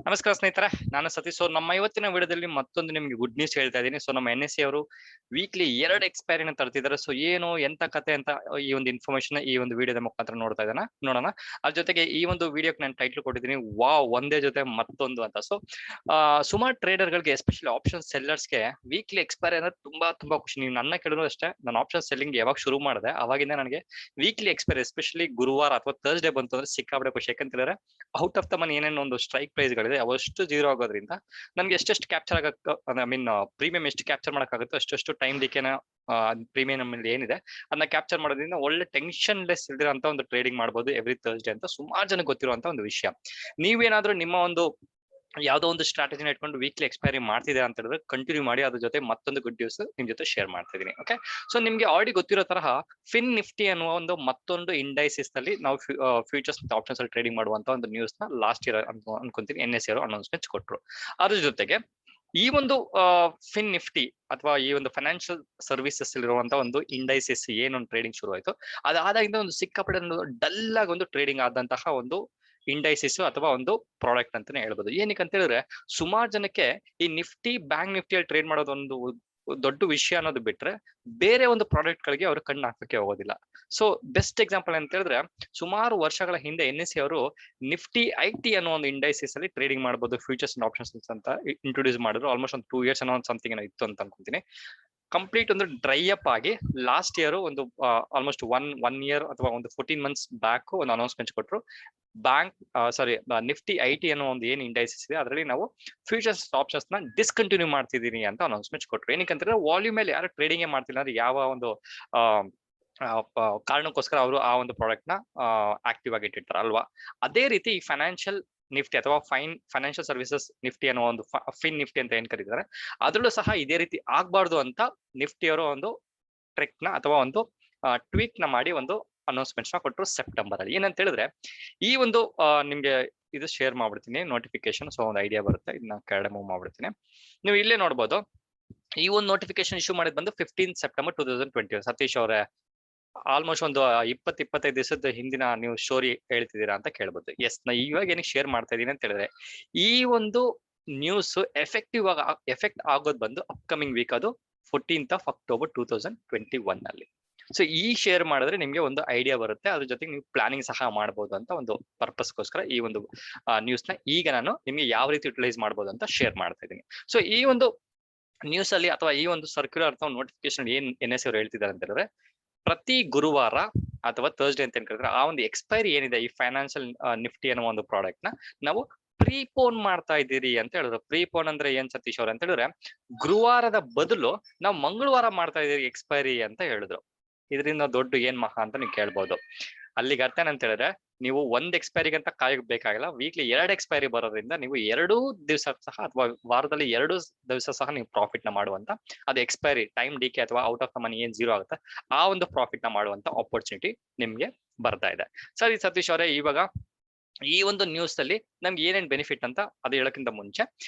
ನಮಸ್ಕಾರ ಸ್ನೇಹಿತರೆ, ನಾನು ಸತೀಶ್. ನಮ್ಮ ಇವತ್ತಿನ ವಿಡಿಯೋದಲ್ಲಿ ಮತ್ತೊಂದು ನಿಮಗೆ ಗುಡ್ ನ್ಯೂಸ್ ಹೇಳ್ತಾ ಇದ್ದೀನಿ. ನಮ್ಮ NSE ಅವರು ವೀಕ್ಲಿ 2 ಎಕ್ಸ್ಪೈರಿನ ತರ್ತಿದ್ದಾರೆ. ಏನು ಎಂತ ಕತೆ ಅಂತ ಈ ಒಂದು ಇನ್ಫಾರ್ಮೇಶನ್ ಈ ಒಂದು ವಿಡಿಯೋದ ಮುಖಾಂತರ ನೋಡೋಣ. ಅದ್ರ ಜೊತೆಗೆ ಈ ಒಂದು ವಿಡಿಯೋಕ್ಕೆ ನಾನು ಟೈಟ್ಲ್ ಕೊಟ್ಟಿದ್ದೀನಿ, ವಾವ್ ಒಂದೇ ಜೊತೆ ಮತ್ತೊಂದು ಅಂತ. ಸುಮಾರು ಟ್ರೇಡರ್ ಗಳಿಗೆ, ಎಸ್ಪೆಷಲಿ ಆಪ್ಷನ್ ಸೆಲ್ಲರ್ಸ್ಗೆ ವೀಕ್ಲಿ ಎಕ್ಸ್ಪೈರಿ ಅಂದ್ರೆ ತುಂಬಾ ಖುಷಿ. ನೀವು ನನ್ನ ಕೇಳಿದ್ರು ಅಷ್ಟೇ, ನಾನು ಆಪ್ಷನ್ ಸೆಲ್ಲಿಂಗ್ ಯಾವಾಗ ಶುರು ಮಾಡಿದೆ ಅವಾಗಿಂದ ನನಗೆ ವೀಕ್ಲಿ ಎಕ್ಸ್ಪೈರಿ, ಎಸ್ಪೆಷಲಿ ಗುರುವಾರ ಅಥವಾ ಥರ್ಸ್ಡೇ ಬಂತು ಅಂದ್ರೆ ಸಿಕ್ಕಾಪಟ್ಟೆ ಖುಷಿ. ಯಾಕಂತಂದ್ರೆ ಔಟ್ ಆಫ್ ದ ಮನಿ ಏನೇನು ಒಂದು ಸ್ಟ್ರೈಕ್ ಪ್ರೈಸ್ ಗಳಿದೆ ಅವಷ್ಟು ಜೀರೋ ಆಗೋದ್ರಿಂದ ನಮ್ಗೆ ಎಷ್ಟೆಷ್ಟು ಕ್ಯಾಪ್ಚರ್ ಆಗಕ್ಕೆ, ಐ ಮೀನ್ ಪ್ರೀಮಿಯಂ ಎಷ್ಟು ಕ್ಯಾಪ್ಚರ್ ಮಾಡಕ್ಕಾಗುತ್ತೋ ಅಷ್ಟು ಟೈಮ್ ಡಿಕೆನ ಪ್ರೀಮಿಯಂ ಏನಿದೆ ಅದನ್ನ ಕ್ಯಾಪ್ಚರ್ ಮಾಡೋದ್ರಿಂದ ಒಳ್ಳೆ ಟೆನ್ಷನ್ ಲೆಸ್ ಇಲ್ದಿರೋಂತ ಒಂದು ಟ್ರೇಡಿಂಗ್ ಮಾಡಬಹುದು ಎವ್ರಿ ಥರ್ಸ್ಡೇ ಅಂತ ಸುಮಾರು ಜನಕ್ಕೆ ಗೊತ್ತಿರುವಂತ ಒಂದು ವಿಷಯ. ನೀವೇನಾದ್ರೂ ನಿಮ್ಮ ಒಂದು ಯಾವ್ದೋ ಒಂದು ಸ್ಟ್ರಾಟಜಿನ ಇಟ್ಕೊಂಡು ವೀಕ್ಲಿ ಎಕ್ಸ್ಪೈರಿ ಮಾಡ್ತಿದೆ ಅಂತ ಹೇಳಿದ್ರೆ ಕಂಟಿನ್ಯೂ ಮಾಡಿ. ಅದ್ರ ಜೊತೆ ಮತ್ತೊಂದು ಗುಡ್ ನ್ಯೂಸ್ ನಿಮ್ ಜೊತೆ ಶೇರ್ ಮಾಡ್ತಾ ಇದೀನಿ. ಓಕೆ, ನಿಮ್ಗೆ ಆಲ್ರೆಡಿ ಗೊತ್ತಿರೋ ತರಹ ಫಿನ್ ನಿಫ್ಟಿ ಅನ್ನುವ ಒಂದು ಮತ್ತೊಂದು ಇಂಡೈಸಿಸ್ ಅಲ್ಲಿ ನಾವು ಫ್ಯೂಚರ್ಸ್ ಮತ್ತು ಆಪ್ಷನ್ಸ್ ಅಲ್ಲಿ ಟ್ರೇಡಿಂಗ್ ಮಾಡುವಂತ ಒಂದು ನ್ಯೂಸ್ ನ ಲಾಸ್ಟ್ ಇಯರ್ ಅನ್ಕೊಂತೀನಿ NSE ಅವರು ಅನೌನ್ಸ್ಮೆಂಟ್ ಕೊಟ್ಟರು. ಅದ್ರ ಜೊತೆಗೆ ಈ ಒಂದು ಫಿನ್ ನಿಫ್ಟಿ ಅಥವಾ ಈ ಒಂದು ಫೈನಾನ್ಷಿಯಲ್ ಸರ್ವಿಸಸ್ ಇರುವಂತಹ ಒಂದು ಇಂಡೈಸಿಸ್ ಏನೊಂದು ಟ್ರೇಡಿಂಗ್ ಶುರು ಆಯ್ತು, ಅದಾದಾಗಿಂದ ಒಂದು ಸಿಕ್ಕಾಪಟ್ಟೆ ಡಲ್ ಆಗಿ ಒಂದು ಟ್ರೇಡಿಂಗ್ ಆದಂತಹ ಒಂದು ಇಂಡೈಸಿಸ್ ಅಥವಾ ಒಂದು ಪ್ರಾಡಕ್ಟ್ ಅಂತಾನೆ ಹೇಳ್ಬೋದು. ಏನಕ್ಕೆ ಅಂತ ಹೇಳಿದ್ರೆ ಸುಮಾರು ಜನಕ್ಕೆ ಈ ಬ್ಯಾಂಕ್ ನಿಫ್ಟಿಯಲ್ಲಿ ಟ್ರೇಡ್ ಮಾಡೋದು ಒಂದು ದೊಡ್ಡ ವಿಷಯ ಅನ್ನೋದು ಬಿಟ್ರೆ ಬೇರೆ ಒಂದು ಪ್ರಾಡಕ್ಟ್ ಗಳಿಗೆ ಅವರು ಕಣ್ಣು ಹಾಕಕ್ಕೆ ಹೋಗೋದಿಲ್ಲ. ಬೆಸ್ಟ್ ಎಕ್ಸಾಂಪಲ್ ಅಂತ ಹೇಳಿದ್ರೆ ಸುಮಾರು ವರ್ಷಗಳ ಹಿಂದೆ NSE ಅವರು ನಿಫ್ಟಿ IT ಅನ್ನೋ ಒಂದು ಇಂಡೈಸಿಸ್ ಅಲ್ಲಿ ಟ್ರೇಡಿಂಗ್ ಮಾಡಬಹುದು ಫ್ಯೂಚರ್ಸ್ ಅಂಡ್ ಆಪ್ಷನ್ಸ್ ಅಂತ ಇಂಟ್ರೊಡ್ಯೂಸ್ ಮಾಡಿದ್ರು. ಆಲ್ಮೋಸ್ಟ್ ಒಂದು 2 years ಅನ್ನೋ ಒಂದು ಸಮಥಿಂಗ್ ಏನೋ ಇತ್ತು ಅಂತ ಅನ್ಕೊಂತೀನಿ. ಕಂಪ್ಲೀಟ್ ಒಂದು ಡ್ರೈ ಅಪ್ ಆಗಿ ಲಾಸ್ಟ್ ಇಯರ್ ಒಂದು ಆಲ್ಮೋಸ್ಟ್ ಒನ್ ಇಯರ್ ಅಥವಾ ಒಂದು 14 months ಬ್ಯಾಕ್ ಒಂದು ಅನೌನ್ಸ್ಮೆಂಟ್ ಕೊಟ್ಟರು. ನಿಫ್ಟಿ IT ಅನ್ನೋ ಒಂದು ಏನ್ ಇಂಡೈಸಿಸ್ ಇದೆ ಅದರಲ್ಲಿ ನಾವು ಫ್ಯೂಚರ್ಸ್ ಆಪ್ಷನ್ಸ್ ನ ಡಿಸ್ಕಂಟಿನ್ಯೂ ಮಾಡ್ತಿದೀನಿ ಅಂತ ಅನೌನ್ಸ್ಮೆಂಟ್ ಕೊಟ್ಟರು. ಏನಕ್ಕಂತಂದ್ರೆ ವಾಲ್ಯೂಮ್ ಮೇಲೆ ಯಾರು ಟ್ರೇಡಿಂಗ್ ಮಾಡ್ತಿಲ್ಲ ಅಂದ್ರೆ ಯಾವ ಒಂದು ಕಾರಣಕ್ಕೋಸ್ಕರ ಅವರು ಆ ಒಂದು ಪ್ರಾಡಕ್ಟ್ ನ ಆಕ್ಟಿವ್ ಆಗಿ ಇಟ್ಟಿರ್ತಾರೆ ಅಲ್ವಾ. ಅದೇ ರೀತಿ ಈ ಫೈನಾನ್ಷಿಯಲ್ ನಿಫ್ಟಿ ಅಥವಾ ಫೈನಾನ್ಷಿಯಲ್ ಸರ್ವಿಸಸ್ ನಿಫ್ಟಿ ಅನ್ನೋ ಒಂದು ಫಿನ್ ನಿಫ್ಟಿ ಅಂತ ಏನ್ ಕರೀತಾರೆ ಅದ್ರಲ್ಲೂ ಸಹ ಇದೇ ರೀತಿ ಆಗ್ಬಾರ್ದು ಅಂತ ನಿಫ್ಟಿ ಅವರು ಒಂದು ಟ್ರೆಕ್ ನ ಅಥವಾ ಒಂದು ಟ್ವೀಟ್ ನ ಮಾಡಿ ಒಂದು ಅನೌನ್ಸ್ಮೆಂಟ್ಸ್ ನ ಕೊಟ್ಟರು ಸೆಪ್ಟೆಂಬರ್ ಅಲ್ಲಿ. ಏನಂತ ಹೇಳಿದ್ರೆ ಈ ಒಂದು ನಿಮ್ಗೆ ಇದು ಶೇರ್ ಮಾಡ್ಬಿಡ್ತೀನಿ ನೋಟಿಫಿಕೇಶನ್, ಒಂದು ಐಡಿಯಾ ಬರುತ್ತೆ. ಇದನ್ನ ಕೆಳಗಡೆ ಮೂವ್ ಮಾಡ್ಬಿಡ್ತೀನಿ. ನೀವು ಇಲ್ಲೇ ನೋಡ್ಬೋದು ಈ ಒಂದು ನೋಟಿಫಿಕೇಶನ್ ಇಶ್ಯೂ ಮಾಡಿದ್ ಬಂದು 15 September 2020. ಸತೀಶ್ ಅವರೇ, ಆಲ್ಮೋಸ್ಟ್ ಒಂದು 20-25 ದಿವಸದ ಹಿಂದಿನ ನೀವು ಸ್ಟೋರಿ ಹೇಳ್ತಿದ್ದೀರಾ ಅಂತ ಕೇಳ್ಬೋದು. ಎಸ್, ನಾ ಇವಾಗ ಏನಕ್ಕೆ ಶೇರ್ ಮಾಡ್ತಾ ಇದೀನಿ ಅಂತ ಹೇಳಿದ್ರೆ ಈ ಒಂದು ನ್ಯೂಸ್ ಎಫೆಕ್ಟ್ ಆಗೋದು ಬಂದು ಅಪ್ಕಮಿಂಗ್ ವೀಕ್, ಅದು 14th October 2021 ಅಲ್ಲಿ. ಈ ಶೇರ್ ಮಾಡಿದ್ರೆ ನಿಮ್ಗೆ ಒಂದು ಐಡಿಯಾ ಬರುತ್ತೆ. ಅದ್ರ ಜೊತೆಗೆ ನೀವು ಪ್ಲಾನಿಂಗ್ ಸಹ ಮಾಡಬಹುದು ಅಂತ ಒಂದು ಪರ್ಪಸ್ಗೋಸ್ಕರ ಈ ಒಂದು ನ್ಯೂಸ್ ನ ಈಗ ನಾನು ನಿಮ್ಗೆ ಯಾವ ರೀತಿ ಯುಟಿಲೈಸ್ ಮಾಡಬಹುದು ಅಂತ ಶೇರ್ ಮಾಡ್ತಾ ಇದ್ದೀನಿ. ಈ ಒಂದು ನ್ಯೂಸ್ ಅಲ್ಲಿ ಅಥವಾ ಈ ಒಂದು ಸರ್ಕ್ಯುಲರ್ ಅಥವಾ ನೋಟಿಫಿಕೇಶನ್ ಏನ್ NSE ಅವರು ಹೇಳ್ತಿದ್ದಾರೆ ಅಂತ ಹೇಳಿದ್ರೆ ಪ್ರತಿ ಗುರುವಾರ ಅಥವಾ ಥರ್ಸ್ಡೇ ಅಂತ ಏನ್ ಕರೀತಾರೆ ಆ ಒಂದು ಎಕ್ಸ್ಪೈರಿ ಏನಿದೆ ಈ ಫೈನಾನ್ಷಿಯಲ್ ನಿಫ್ಟಿ ಅನ್ನೋ ಒಂದು ಪ್ರಾಡಕ್ಟ್ ನ ನಾವು ಪ್ರೀಪೋನ್ ಮಾಡ್ತಾ ಇದ್ದೀರಿ ಅಂತ ಹೇಳಿದ್ರು. ಪ್ರೀಪೋನ್ ಅಂದ್ರೆ ಏನ್ ಸತೀಶ್ ಅವ್ರ ಅಂತ ಹೇಳಿದ್ರೆ ಗುರುವಾರದ ಬದಲು ನಾವು ಮಂಗಳವಾರ ಮಾಡ್ತಾ ಇದೀರಿ ಎಕ್ಸ್ಪೈರಿ ಅಂತ ಹೇಳಿದ್ರು. ಇದರಿಂದ ದೊಡ್ಡ ಏನ್ ಮಹಾ ಅಂತ ನೀವು ಕೇಳ್ಬೋದು. ಅಲ್ಲಿಗೆ ಅರ್ಥ ಏನಂತ ಹೇಳಿದ್ರೆ ನೀವು ಒಂದ್ ಎಕ್ಸ್ಪೈರಿಗೆ ಅಂತ ಕಾಯಬೇಕಾಗಿಲ್ಲ. ವೀಕ್ಲಿ 2 ಎಕ್ಸ್ಪೈರಿ ಬರೋದ್ರಿಂದ ನೀವು 2 ದಿವಸ ಸಹ ಅಥವಾ ವಾರದಲ್ಲಿ 2 ದಿವಸ ಸಹ ನೀವು ಪ್ರಾಫಿಟ್ ನ ಮಾಡುವಂತ, ಅದು ಎಕ್ಸ್ಪೈರಿ ಟೈಮ್ ಡಿಕೆ ಅಥವಾ ಔಟ್ ಆಫ್ ದ ಮನಿ ಏನ್ ಜೀರೋ ಆಗುತ್ತೆ ಆ ಒಂದು ಪ್ರಾಫಿಟ್ ನ ಮಾಡುವಂತ ಆಪರ್ಚುನಿಟಿ ನಿಮ್ಗೆ ಬರ್ತಾ ಇದೆ. ಸರಿ ಸತೀಶ್ ಅವರೇ, ಇವಾಗ ಈ ಒಂದು ನ್ಯೂಸ್ ಅಲ್ಲಿ ನಮ್ಗೆ ಏನೇನ್ ಬೆನಿಫಿಟ್ ಅಂತ ಅದು ಹೇಳಕ್ಕಿಂತ ಮುಂಚೆ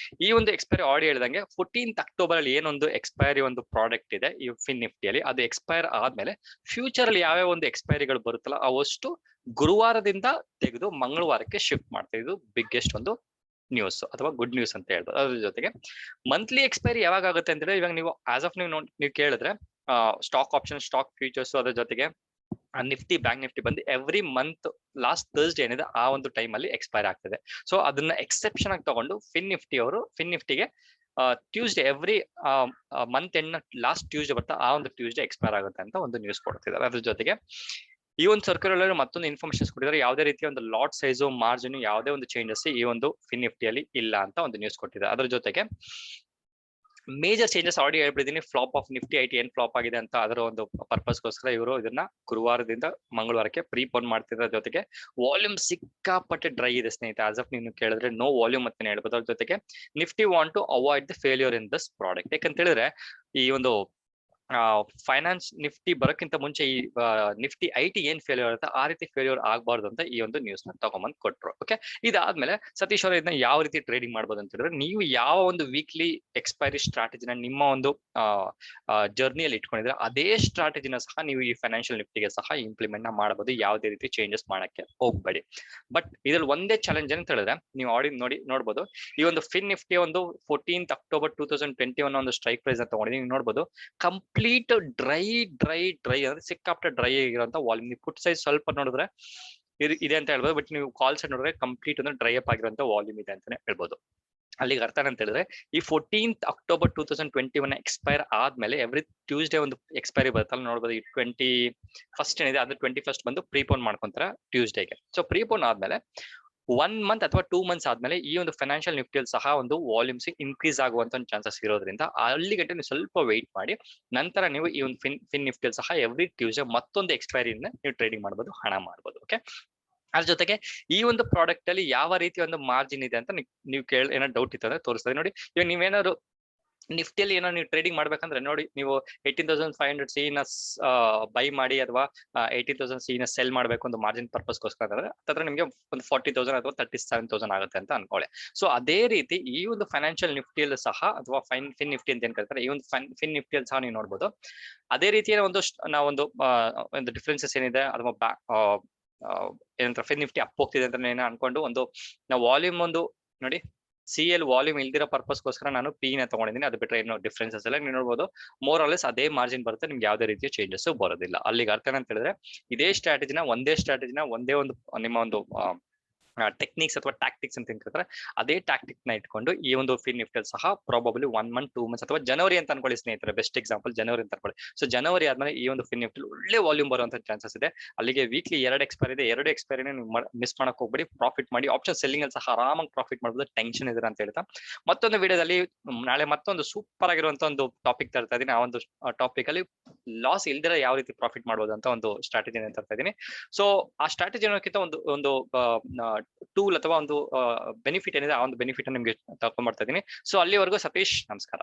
ಈ ಒಂದು ಎಕ್ಸ್ಪೈರಿ ಆಲ್ರೆಡಿ ಹೇಳಿದಂಗೆ 14th October ಅಲ್ಲಿ ಏನೊಂದು ಎಕ್ಸ್ಪೈರಿ ಒಂದು ಪ್ರಾಡಕ್ಟ್ ಇದೆ ಈ ಫಿನ್ ನಿಫ್ಟಿಯಲ್ಲಿ, ಅದು ಎಕ್ಸ್ಪೈರ್ ಆದ್ಮೇಲೆ ಫ್ಯೂಚರ್ ಅಲ್ಲಿ ಯಾವ್ಯಾವ ಒಂದು ಎಕ್ಸ್ಪೈರಿಗಳು ಬರುತ್ತಲ್ಲ ಅವಷ್ಟು ಗುರುವಾರದಿಂದ ತೆಗೆದು ಮಂಗಳವಾರಕ್ಕೆ ಶಿಫ್ಟ್ ಮಾಡ್ತಾ ಇದು ಬಿಗ್ಗೆಸ್ಟ್ ಒಂದು ನ್ಯೂಸ್ ಅಥವಾ ಗುಡ್ ನ್ಯೂಸ್ ಅಂತ ಹೇಳ್ಬೋದು. ಅದ್ರ ಜೊತೆಗೆ ಮಂತ್ಲಿ ಎಕ್ಸ್ಪೈರಿ ಯಾವಾಗ ಆಗುತ್ತೆ ಅಂತ ಹೇಳಿದ್ರೆ ಇವಾಗ ನೀವು ಆಸ್ ಆಫ್ ನೀವು ಕೇಳಿದ್ರೆ ಸ್ಟಾಕ್ ಆಪ್ಷನ್, ಸ್ಟಾಕ್ ಫ್ಯೂಚರ್ಸ್, ಅದ್ರ ಜೊತೆಗೆ ಬ್ಯಾಂಕ್ ನಿಫ್ಟಿ ಬಂದು ಎವ್ರಿ ಮಂತ್ ಲಾಸ್ಟ್ ಥರ್ಸ್ಡೇ ಏನಿದೆ ಆ ಒಂದು ಟೈಮ್ ಅಲ್ಲಿ ಎಕ್ಸ್ಪೈರ್ ಆಗ್ತದೆ. ಅದನ್ನ ಎಕ್ಸೆಪ್ಷನ್ ಆಗಿ ತಗೊಂಡು ಫಿನ್ ನಿಫ್ಟಿಗೆ Tuesday every month end last Tuesday ಬರ್ತಾ ಆ ಒಂದು ಟ್ಯೂಸ್ಡೇ ಎಕ್ಸ್ಪೈರ್ ಆಗುತ್ತೆ ಅಂತ ಒಂದು ನ್ಯೂಸ್ ಕೊಡ್ತಿದ್ದಾರೆ. ಅದ್ರ ಜೊತೆಗೆ ಈ ಒಂದು ಸರ್ಕ್ಯುಲರ್ ಮತ್ತೊಂದು ಇನ್ಫಾರ್ಮೇಶನ್ ಕೊಟ್ಟಿದ್ದಾರೆ. ಯಾವುದೇ ರೀತಿಯ ಒಂದು ಲಾಟ್ ಸೈಜು ಮಾರ್ಜಿನ್ ಯಾವುದೇ ಒಂದು ಚೇಂಜಸ್ ಈ ಒಂದು ಫಿನ್ ನಿಫ್ಟಿಯಲ್ಲಿ ಇಲ್ಲ ಅಂತ ಒಂದು ನ್ಯೂಸ್ ಕೊಟ್ಟಿದ್ದಾರೆ. ಅದ್ರ ಜೊತೆಗೆ ಮೇಜರ್ ಚೇಂಜಸ್ ಆಲ್ರೆಡಿ ಹೇಳ್ಬಿಟ್ಟಿದ್ದೀನಿ. ಫ್ಲಾಪ್ ಆಫ್ ನಿಫ್ಟಿ IT ಏನ್ ಫ್ಲಾಪ್ ಆಗಿದೆ ಅಂತ ಅದರ ಒಂದು ಪರ್ಪಸ್ಗೋಸ್ಕರ ಇವರು ಇದನ್ನ ಗುರುವಾರದಿಂದ ಮಂಗಳವಾರಕ್ಕೆ ಪ್ರೀಪೋನ್ ಮಾಡ್ತಿದ್ರ. ಜೊತೆಗೆ ವಾಲ್ಯೂಮ್ ಸಿಕ್ಕಾಪಟ್ಟೆ ಡ್ರೈ ಇದೆ ಸ್ನೇಹಿತರೆ. ಆಸ್ ಆಫ್ ನೀವು ಕೇಳಿದ್ರೆ ನೋ ವಾಲ್ಯೂಮ್ ಅಂತಾನೆ ಹೇಳ್ಬೋದು. ಅದ್ರ ಜೊತೆಗೆ Nifty want to avoid the failure in this product. ಯಾಕಂತ ಹೇಳಿದ್ರೆ ಈ ಒಂದು ಫೈನಾನ್ಸ್ ನಿಫ್ಟಿ ಬರೋಕ್ಕಿಂತ ಮುಂಚೆ ಈ ನಿಫ್ಟಿ ಐಟಿ ಏನ್ ಫೇಲ್ಯೂರ್ ಆಗುತ್ತೆ ಆ ರೀತಿ ಫೇಲ್ಯೂರ್ ಆಗಬಾರ್ದು ಅಂತ ಈ ಒಂದು ನ್ಯೂಸ್ ನ ತಗೊಂಬಂದ್ ಕೊಟ್ರು. ಓಕೆ, ಇದಾದ್ಮೇಲೆ ಸತೀಶ್ ಅವರು ಇದನ್ನ ಯಾವ ರೀತಿ ಟ್ರೇಡಿಂಗ್ ಮಾಡ್ಬೋದು ಅಂತ ಹೇಳಿದ್ರೆ, ನೀವು ಯಾವ ಒಂದು ವೀಕ್ಲಿ ಎಕ್ಸ್ಪೈರಿ ಸ್ಟ್ರಾಟಜಿನ ನಿಮ್ಮ ಒಂದು ಜರ್ನಿಯಲ್ಲಿ ಇಟ್ಕೊಂಡಿದ್ರೆ ಅದೇ ಸ್ಟ್ರಾಟಜಿನ ಸಹ ನೀವು ಈ ಫೈನಾನ್ಷಿಯಲ್ ನಿಫ್ಟಿಗೆ ಸಹ ಇಂಪ್ಲಿಮೆಂಟ್ ನ ಮಾಡಬಹುದು. ಯಾವುದೇ ರೀತಿ ಚೇಂಜಸ್ ಮಾಡಕ್ಕೆ ಹೋಗ್ಬೇಡಿ. ಬಟ್ ಇದ್ರಲ್ಲಿ ಒಂದೇ ಚಾಲೆಂಜ್ ಅಂತ ಹೇಳಿದ್ರೆ, ನೀವು ನೋಡ್ಬೋದು ಈ ಒಂದು ಫಿನ್ ನಿಫ್ಟಿ ಒಂದು 14th October 2021 ಒಂದು ಸ್ಟ್ರೈಕ್ ಪ್ರೈಸ್ ಅಂತ ತಗೊಂಡಿದ್ದೀನಿ. ನೀವು ನೋಡ್ಬೋದು ಕಂಪ್ಲೀಟ್ ಡ್ರೈ ಅಂದ್ರೆ ಸಿಕ್ಕಾಪಟ್ಟೆ ಡ್ರೈ ಆಗಿರುವಂತ ವಾಲ್ಯೂಮ್. ನೀವು ಪುಟ್ ಸೈಜ್ ಸ್ವಲ್ಪ ನೋಡಿದ್ರೆ ಇದೆ ಅಂತ ಹೇಳ್ಬೋದು, ಬಟ್ ನೀವು ಕಾಲ್ ಸೈಡ್ ನೋಡಿದ್ರೆ ಕಂಪ್ಲೀಟ್ ಅಂದ್ರೆ ಡ್ರೈ ಅಪ್ ಆಗಿರುವಂತ ವಾಲ್ಯೂಮ್ ಇದೆ ಅಂತಾನೆ ಹೇಳ್ಬೋದು. ಅಲ್ಲಿಗೆ ಅರ್ಥ ಅಂತ ಹೇಳಿದ್ರೆ, ಈ 14th October 2021 ಎಕ್ಸ್ಪೈರ್ ಆದ್ಮೇಲೆ ಎವ್ರಿ ಟ್ಯೂಸ್ಡೇ ಒಂದು ಎಕ್ಸ್ಪೈರಿ ಬರುತ್ತಲ್ಲ ನೋಡ್ಬೋದು. ಈ 21st ಏನಿದೆ ಅದು 21st ಬಂದು ಪ್ರೀಪೋನ್ ಮಾಡ್ಕೊಂತಾರೆ ಟ್ಯೂಸ್ಡೇಗೆ. ಸೊ ಪ್ರೀಪೋನ್ ಆದ್ಮೇಲೆ 1 month ಅಥವಾ 2 months ಆದ್ಮೇಲೆ ಈ ಒಂದು ಫೈನಾನ್ಷಿಯಲ್ ನಿಫ್ಟಿಯಲ್ಲಿ ಸಹ ಒಂದು ವಾಲ್ಯೂಮ್ಸ್ ಇನ್ಕ್ರೀಸ್ ಆಗುವಂತ ಒಂದು ಚಾನ್ಸಸ್ ಇರೋದ್ರಿಂದ ಅಲ್ಲಿ ಗಂಟೆ ನೀವು ಸ್ವಲ್ಪ ವೆಯ್ಟ್ ಮಾಡಿ ನಂತರ ನೀವು ಈ ಒಂದು ಫಿನ್ ನಿಫ್ಟಿಯಲ್ಲಿ ಸಹ ಎವ್ರಿ ಟ್ಯೂಸ್ಡೇ ಮತ್ತೊಂದು ಎಕ್ಸ್ಪೈರಿಯಿಂದ ನೀವು ಟ್ರೇಡಿಂಗ್ ಮಾಡ್ಬೋದು, ಹಣ ಮಾಡ್ಬೋದು. ಓಕೆ, ಅದ್ರ ಜೊತೆಗೆ ಈ ಒಂದು ಪ್ರಾಡಕ್ಟ್ ಅಲ್ಲಿ ಯಾವ ರೀತಿ ಒಂದು ಮಾರ್ಜಿನ್ ಇದೆ ಅಂತ ನೀವು ಏನೋ ಡೌಟ್ ಇತ್ತು ಅಂದ್ರೆ ತೋರಿಸ್ತದೆ ನೋಡಿ. ಇವಾಗ ನೀವೇನಾದ್ರು ನಿಫ್ಟಿಯಲ್ಲಿ ಏನೋ ನೀವು ಟ್ರೇಡಿಂಗ್ ಮಾಡ್ಬೇಕಂದ್ರೆ ನೋಡಿ, ನೀವು 18,500 ನ ಬೈ ಮಾಡಿ ಅಥವಾ 18,000 ನ ಸೆಲ್ ಮಾಡ್ಬೇಕು ಒಂದು ಮಾರ್ಜಿನ್ ಪರ್ಪಸ್ಗೋಸ್ಕರ ಅಂದ್ರೆ ಅದ್ರ ನಿಮಗೆ ಒಂದು 40,000 ಅಥವಾ 37,000 ಆಗುತ್ತೆ ಅಂತ ಅನ್ಕೊಳ್ಳಿ. ಸೊ ಅದೇ ರೀತಿ ಈ ಒಂದು ಫೈನಾನ್ಷಿಯಲ್ ನಿಫ್ಟಿಯಲ್ಲಿ ಸಹ ಅಥವಾ ಫಿನ್ ನಿಫ್ಟಿ ಅಂತ ಏನ್ ಕರೀತಾರೆ, ಈ ಒಂದು ಫಿನ್ ನಿಫ್ಟಿಯಲ್ಲಿ ಸಹ ನೀವು ನೋಡ್ಬೋದು ಅದೇ ರೀತಿಯ ನಾವೊಂದು ಒಂದು ಡಿಫ್ರೆನ್ಸಸ್ ಏನಿದೆ ಅಥವಾ ಏನಂತ ಫಿನ್ ನಿಫ್ಟಿ ಅಪ್ ಹೋಗ್ತಿದೆ ಅಂತ ಅನ್ಕೊಂಡು ನಾವು ವಾಲ್ಯೂಮ್ ಒಂದು ನೋಡಿ, CL ವಾಲ್ಯೂಮ್ ಇಲ್ದಿರೋ ಪರ್ಪಸ್ಗೋಸ್ಕರ ನಾನು ಪಿ ನ ತಗೊಂಡಿದ್ದೀನಿ. ಅದು ಬಿಟ್ಟರೆ ಏನು ಡಿಫ್ರೆನ್ಸಸ್ ಎಲ್ಲ ನೀವು ನೋಡ್ಬೋದು. ಮೋರ್ ಆರ್ ಲೆಸ್ ಅದೇ ಮಾರ್ಜಿನ್ ಬರುತ್ತೆ, ನಿಮ್ಗೆ ಯಾವುದೇ ರೀತಿಯ ಚೇಂಜಸ್ ಬರೋದಿಲ್ಲ. ಅಲ್ಲಿಗೆ ಅರ್ಥ ಅಂತ ಹೇಳಿದ್ರೆ, ಇದೇ ಸ್ಟ್ರಾಟಜಿನ ಒಂದೇ ಒಂದು ನಿಮ್ಮ ಒಂದು ಟೆಕ್ನಿಕ್ಸ್ ಅಥವಾ ಟ್ಯಾಕ್ಟಿಕ್ಸ್ ಅಂತ ಹೇಳ್ತಾರೆ, ಅದೇ ಟ್ಯಾಕ್ಟಿಕ್ ನ ಇಟ್ಕೊಂಡು ಈ ಒಂದು ಫಿನ್ ನಿಫ್ಟಿ ಸಹ ಪ್ರಾಬಬ್ಲಿ 1 month 2 months ಅಥವಾ ಜನವರಿ ಅಂತ ಅನ್ಕೊಳ್ಳಿ ಸ್ನೇಹಿತರೆ. ಬೆಸ್ಟ್ ಎಕ್ಸಾಂಪಲ್ ಜನವರಿ ಅಂತ ಅನ್ಕೊಳ್ಳಿ. ಸೊ ಜನವರಿ ಆದ್ಮೇಲೆ ಈ ಒಂದು ಫಿನ್ ನಿಫ್ಟಿ ಒಳ್ಳೆ ವಾಲ್ಯೂಮ್ ಬರುವಂತ ಚಾನ್ಸಸ್ ಇದೆ. ಅಲ್ಲಿಗೆ ವೀಕ್ಲಿ 2 ಎಕ್ಸ್ಪೈರಿ ಇದೆ, 2 ಎಕ್ಸ್ಪೈರಿನ ನೀವು ಮಿಸ್ ಮಾಡಕ್ ಹೋಗ್ಬೇಡಿ. ಪ್ರಾಫಿಟ್ ಮಾಡಿ, ಆಪ್ಷನ್ ಸೆಲ್ಲಿಂಗ್ ಅಲ್ಲಿ ಸಹ ಆರಾಮಾಗಿ ಪ್ರಾಫಿಟ್ ಮಾಡಬಹುದು, ಟೆನ್ಷನ್ ಇದೆ ಅಂತ ಹೇಳ್ತಾ ಮತ್ತೊಂದು ವಿಡಿಯೋದಲ್ಲಿ ನಾಳೆ ಮತ್ತೊಂದು ಸೂಪರ್ ಆಗಿರುವಂತ ಒಂದು ಟಾಪಿಕ್ ತರ್ತಾ ಇದೀನಿ. ಆ ಒಂದು ಟಾಪಿಕ್ ಅಲ್ಲಿ ಲಾಸ್ ಇಲ್ದಿರ ಯಾವ ರೀತಿ ಪ್ರಾಫಿಟ್ ಮಾಡಬಹುದು ಅಂತ ಒಂದು ಸ್ಟ್ರಾಟಜಿ ತರ್ತಾ ಇದೀನಿ. ಸೊ ಆ ಸ್ಟ್ರಾಟಜಿ ಅನ್ನೋಕ್ಕಿಂತ ಒಂದು ಟೂಲ್ ಅಥವಾ ಒಂದು ಬೆನಿಫಿಟ್ ಏನಿದೆ ಆ ಒಂದು ಬೆನಿಫಿಟ್ ನಿಮ್ಗೆ ತಗೊಂಡ್ ಬರ್ತಾ ಇದೀನಿ. ಸೊ ಅಲ್ಲಿವರೆಗೂ ಸತೀಶ್, ನಮಸ್ಕಾರ.